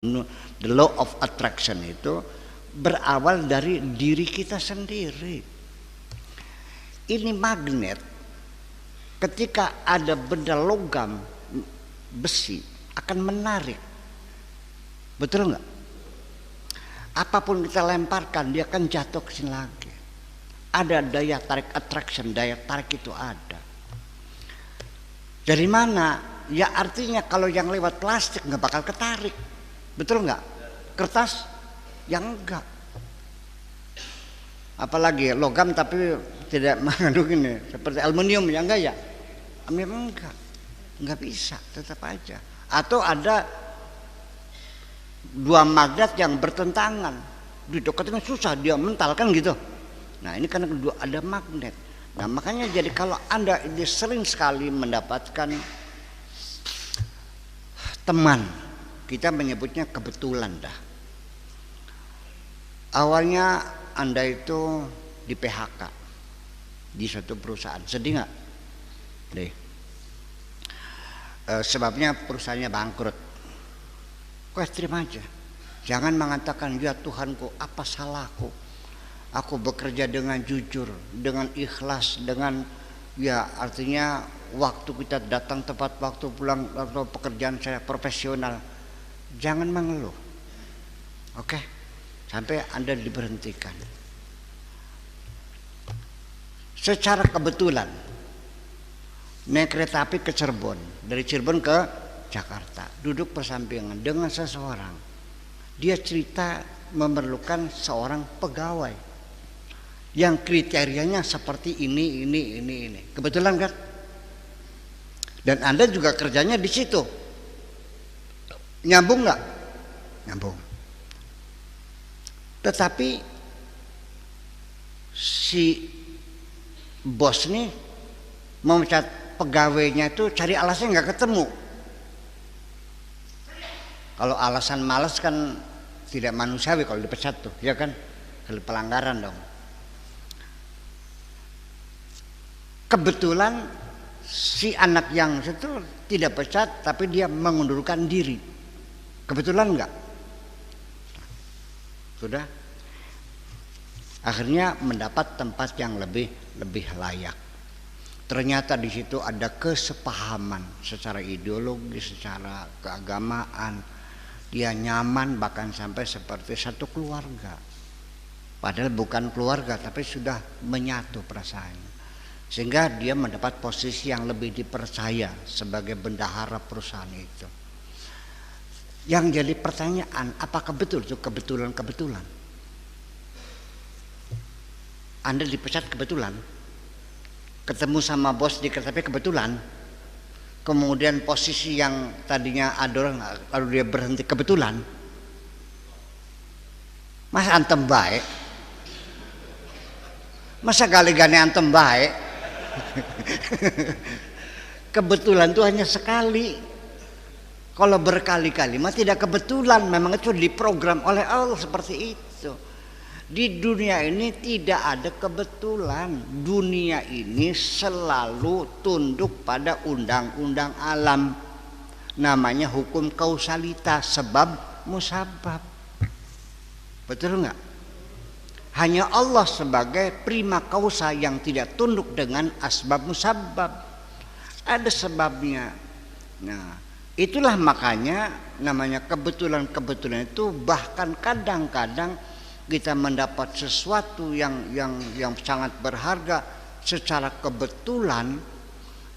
The law of attraction itu berawal dari diri kita sendiri. Ini magnet. Ketika ada benda logam, besi akan menarik. Betul nggak? Apapun kita lemparkan, dia akan jatuh ke sini lagi. Ada daya tarik attraction, daya tarik itu ada. Dari mana? Ya artinya kalau yang lewat plastik nggak bakal ketarik. Betul nggak? Kertas yang enggak. Apalagi logam tapi tidak mengandung ini seperti aluminium ya enggak ya? Memang enggak bisa, tetap aja. Atau ada dua magnet yang bertentangan, didekatin susah, dia mental kan gitu. Nah ini karena ada magnet. Nah makanya jadi kalau Anda ini sering sekali mendapatkan teman, kita menyebutnya kebetulan dah. Awalnya Anda itu di PHK di suatu perusahaan, sedih nggak? Deh. Sebabnya perusahaannya bangkrut. Kau terima aja. Jangan mengatakan ya Tuhanku, apa salahku? Aku bekerja dengan jujur, dengan ikhlas, dengan ya artinya waktu kita datang tepat waktu, pulang atau pekerjaan saya profesional. Jangan mengeluh. Oke? Sampai Anda diberhentikan. Secara kebetulan naik kereta api ke Cirebon, dari Cirebon ke Jakarta, duduk bersampingan dengan seseorang. Dia cerita memerlukan seorang pegawai yang kriterianya seperti ini. Kebetulan kan? Dan Anda juga kerjanya di situ. Nyambung nggak? Nyambung. Tetapi si bos nih memecat pegawainya itu cari alasan nggak ketemu. Kalau alasan malas kan tidak manusiawi kalau dipecat tuh, ya kan? Kalau pelanggaran dong. Kebetulan si anak yang itu tidak pecat tapi dia mengundurkan diri. Kebetulan enggak? Sudah. Akhirnya mendapat tempat yang lebih layak. Ternyata di situ ada kesepahaman secara ideologi, secara keagamaan. Dia nyaman bahkan sampai seperti satu keluarga. Padahal bukan keluarga tapi sudah menyatu perasaannya. Sehingga dia mendapat posisi yang lebih dipercaya sebagai bendahara perusahaan itu. Yang jadi pertanyaan, apakah betul itu kebetulan? Anda dipecat kebetulan, ketemu sama bos di kereta api kebetulan, kemudian posisi yang tadinya ada orang lalu dia berhenti kebetulan. Masa antem baik? Masa gali-gali antem baik? Kebetulan itu hanya sekali. Kalau berkali-kali mah tidak kebetulan, memang itu diprogram oleh Allah seperti itu. Di dunia ini tidak ada kebetulan. Dunia ini selalu tunduk pada undang-undang alam. Namanya hukum kausalitas, sebab musabab. Betul enggak? Hanya Allah sebagai prima causa yang tidak tunduk dengan asbab musabab. Ada sebabnya. Nah, itulah makanya namanya kebetulan itu bahkan kadang-kadang kita mendapat sesuatu yang sangat berharga secara kebetulan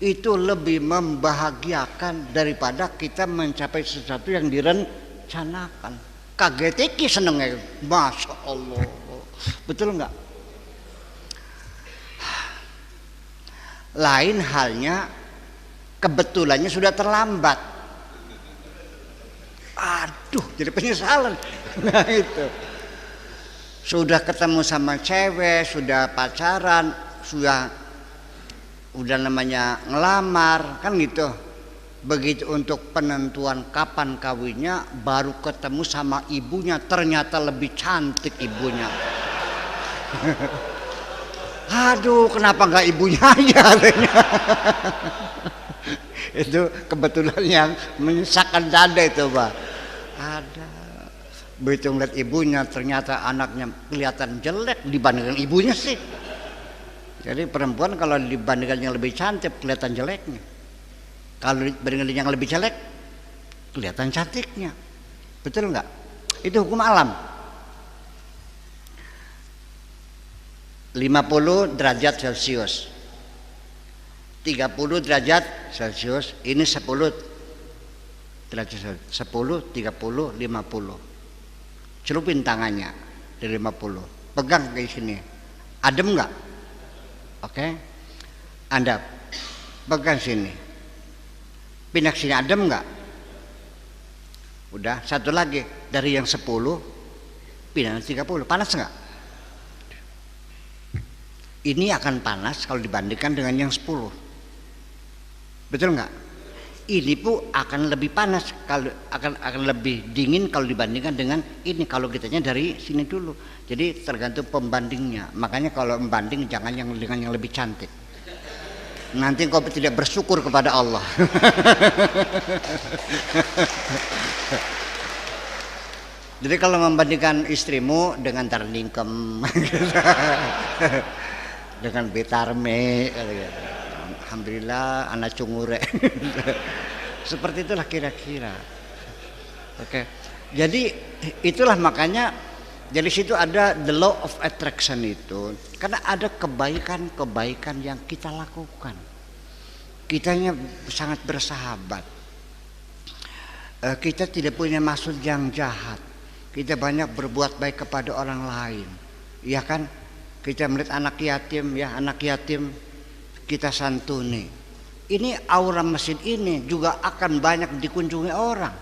itu lebih membahagiakan daripada kita mencapai sesuatu yang direncanakan. Kagetiki senengnya, masya Allah. Betul enggak? Lain halnya kebetulannya sudah terlambat. Aduh, jadi penyesalan. Nah itu. Sudah ketemu sama cewek, sudah pacaran, sudah namanya ngelamar, kan gitu. Begitu untuk penentuan kapan kawinnya, baru ketemu sama ibunya, ternyata lebih cantik ibunya. Aduh, kenapa nggak ibunya aja? Itu kebetulan yang menyesakkan dada itu, Pak. Ada. Begitu ngeliat ibunya ternyata anaknya kelihatan jelek dibandingkan ibunya sih. Jadi perempuan kalau dibandingkan yang lebih cantik kelihatan jeleknya. Kalau dibandingkan yang lebih jelek kelihatan cantiknya. Betul nggak? Itu hukum alam. 50 derajat Celcius, 30 derajat Celcius, ini 10 derajat Celcius, 10, 30, 50. Celupin tangannya dari 50, pegang ke sini, adem nggak? Oke, Anda pegang sini, pindah sini, adem nggak? Udah, satu lagi dari yang 10 pindah 30, panas nggak? Ini akan panas kalau dibandingkan dengan yang 10. Betul nggak? Ini pun akan lebih panas kalau akan lebih dingin kalau dibandingkan dengan ini kalau kitanya dari sini dulu. Jadi tergantung pembandingnya. Makanya kalau membanding jangan yang dengan yang lebih cantik. Nanti kau tidak bersyukur kepada Allah. Jadi kalau membandingkan istrimu dengan Tarningkem dengan Betarme, alhamdulillah anak cungure. Seperti itulah kira-kira. Oke. Jadi itulah makanya dari situ ada the law of attraction itu, karena ada kebaikan-kebaikan yang kita lakukan. Kitanya sangat bersahabat. Kita tidak punya maksud yang jahat. Kita banyak berbuat baik kepada orang lain. Ya kan? Kita melihat anak yatim, ya anak yatim kita santuni. Ini aura masjid ini juga akan banyak dikunjungi orang.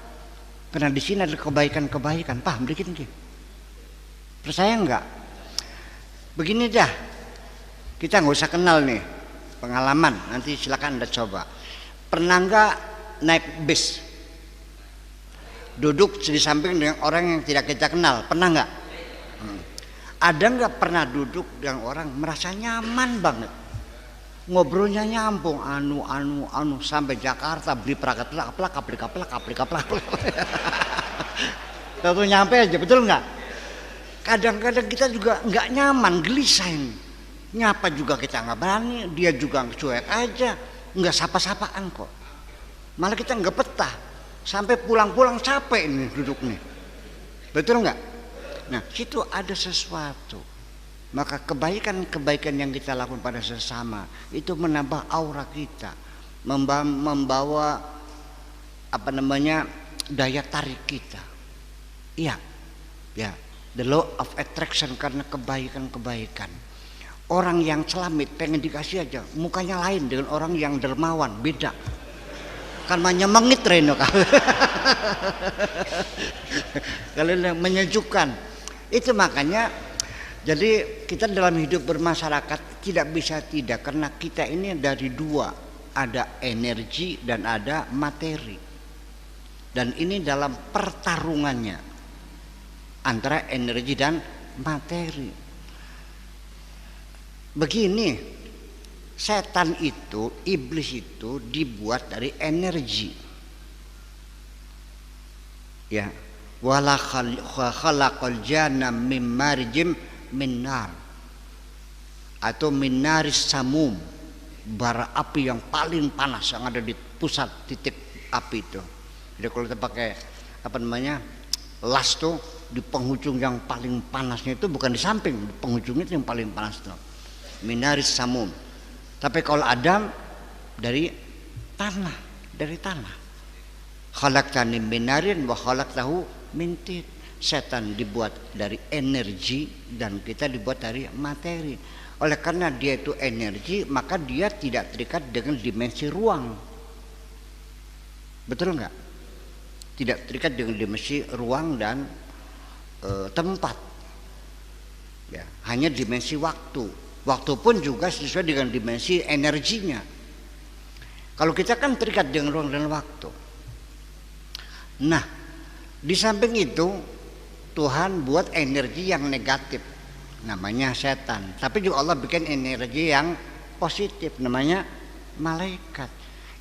Karena di sini ada kebaikan-kebaikan. Paham dikit nih? Percaya enggak? Begini dah. Kita nggak usah kenal nih pengalaman. Nanti silakan Anda coba. Pernah enggak naik bis? Duduk di samping dengan orang yang tidak kita kenal. Pernah enggak? Ada nggak pernah duduk yang orang merasa nyaman banget, ngobrolnya nyambung, anu sampai Jakarta beli perangkat kaplak. Lalu nyampe aja, betul nggak? Kadang-kadang kita juga nggak nyaman, gelisah ini. Nyapa juga kita nggak berani, dia juga cuek aja, nggak sapa-sapaan kok. Malah kita nggak betah, sampai pulang-pulang capek ini duduk nih, betul nggak? Nah, situ ada sesuatu. Maka kebaikan-kebaikan yang kita lakukan pada sesama itu menambah aura kita, membawa daya tarik kita. Iya, ya, the law of attraction, karena kebaikan-kebaikan. Orang yang celamit pengen dikasih aja, mukanya lain dengan orang yang dermawan, beda. Kan menyemangit Reno kalau menyejukkan. Itu makanya jadi kita dalam hidup bermasyarakat tidak bisa tidak, karena kita ini dari dua, ada energi dan ada materi, dan ini dalam pertarungannya antara energi dan materi. Begini, setan itu, iblis itu dibuat dari energi, ya. Wala khalaqal janna min marjim min nar, atau min naris samum, bara api yang paling panas yang ada di pusat titik api itu. Jadi kalau kita pakai las tuh di penghujung yang paling panasnya itu bukan di samping, di penghujungnya itu yang paling panas tuh. Min naris samum. Tapi kalau Adam dari tanah. Khalaqtani min narin wa khalaqtahu mintit. Setan dibuat dari energi dan kita dibuat dari materi. Oleh karena dia itu energi, maka dia tidak terikat dengan dimensi ruang. Betul nggak? Tidak terikat dengan dimensi ruang dan tempat. Ya, hanya dimensi waktu. Waktu pun juga sesuai dengan dimensi energinya. Kalau kita kan terikat dengan ruang dan waktu. Nah, di samping itu Tuhan buat energi yang negatif, namanya setan. Tapi juga Allah bikin energi yang positif, namanya malaikat.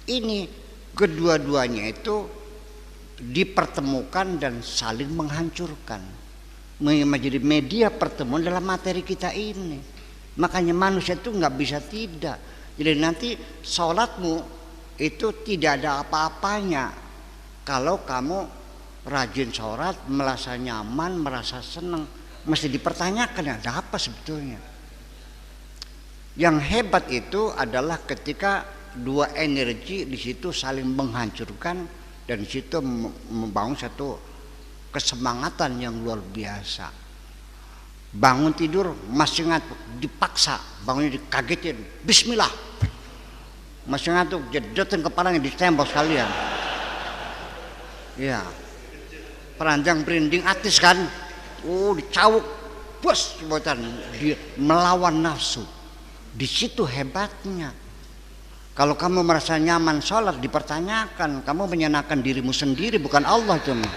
Ini kedua-duanya itu dipertemukan dan saling menghancurkan, menjadi media pertemuan dalam materi kita ini. Makanya manusia itu nggak bisa tidak. Jadi nanti sholatmu itu tidak ada apa-apanya kalau kamu rajin sholat, merasa nyaman, merasa senang. Mesti dipertanyakan, ada apa sebetulnya. Yang hebat itu adalah ketika dua energi di situ saling menghancurkan dan di situ membangun satu kesemangatan yang luar biasa. Bangun tidur masih ngantuk, dipaksa bangunnya, dikagetin, bismillah, masih ngantuk, jedotin kepalanya di tembok sekalian. Ya, peranjang berinding atis kan, dicawuk, bos, buatan dia melawan nafsu. Di situ hebatnya. Kalau kamu merasa nyaman sholat, dipertanyakan, kamu menyenangkan dirimu sendiri, bukan Allah cuma.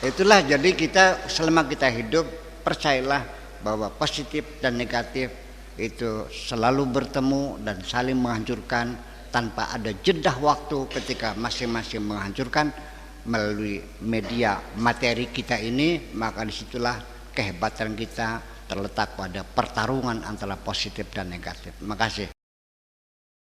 Itulah, jadi kita selama kita hidup, percayalah bahwa positif dan negatif itu selalu bertemu dan saling menghancurkan tanpa ada jeda waktu ketika masing-masing menghancurkan melalui media materi kita ini. Maka disitulah kehebatan kita terletak pada pertarungan antara positif dan negatif. Terima kasih.